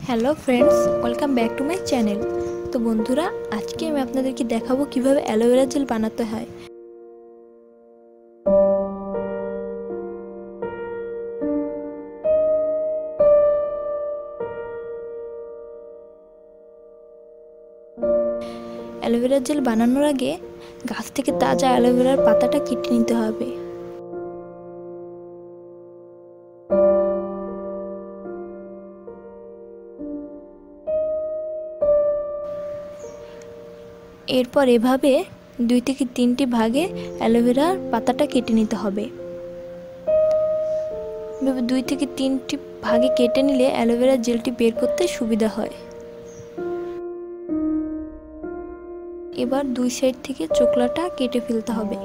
Hello friends, welcome back to my channel. তো বন্ধুরা, আজকে আমি আপনাদেরকে দেখাবো কিভাবে অ্যালোভেরা জেল বানাতে হয়। অ্যালোভেরা জেল বানানোর আগে গাছ থেকে তাজা অ্যালোভেরার পাতাটা কেটে নিতে হবে। এরপর এভাবে 2 থেকে 3টি ভাগে অ্যালোভেরার পাতাটা কেটে নিতে হবে। 2 থেকে 3টি ভাগে কেটে নিলে অ্যালোভেরা জেলটি বের করতে সুবিধা হয়। এবার 2 সাইড থেকে চোকলাটা কেটে ফেলতে হবে।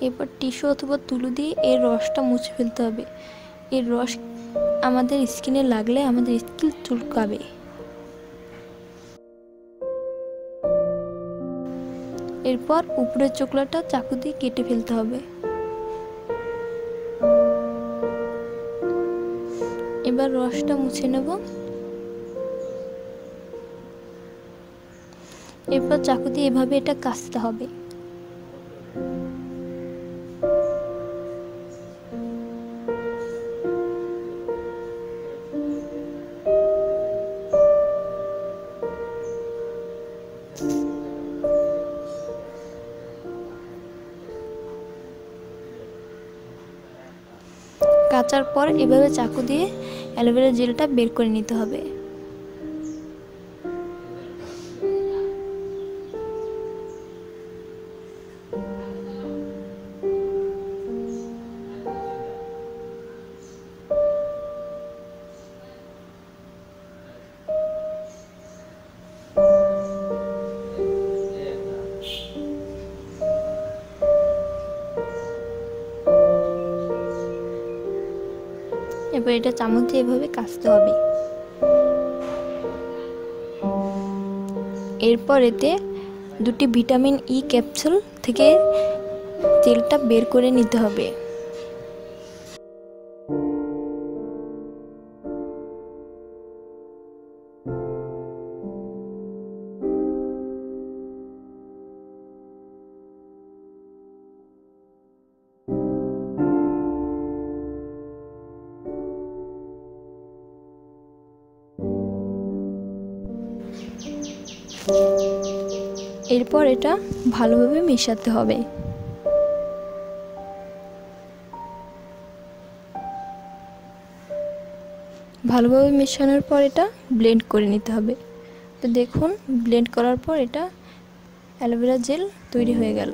এরপর টিস্যু অথবা তুলো দিয়ে এর রসটা মুছে ফেলতে হবে। এর রস আমাদের স্কিনে লাগলে আমাদের স্কিন চুলকাবে। এরপর উপরের চোকলাটা চাকু দিয়ে কেটে ফেলতে হবে। এবার রসটা মুছে নেব। এরপর চাকু দিয়ে এভাবে এটা কাটতে হবে। কাচার পর এভাবে চাকু দিয়ে অ্যালোভেরা জেলটা বের করে নিতে হবে। এবার এটা চামচ দিয়ে এভাবে কাটতে হবে। এরপর এতে 2টি ভিটামিন ই ক্যাপসুল থেকে তেলটা বের করে নিতে হবে। এরপর এটা ভালোভাবে মেশাতে হবে। ভালোভাবে মেশানোর পর এটা ব্লেন্ড করে নিতে হবে। তো দেখুন, ব্লেন্ড করার পর এটা অ্যালোভেরা জেল তৈরি হয়ে গেল।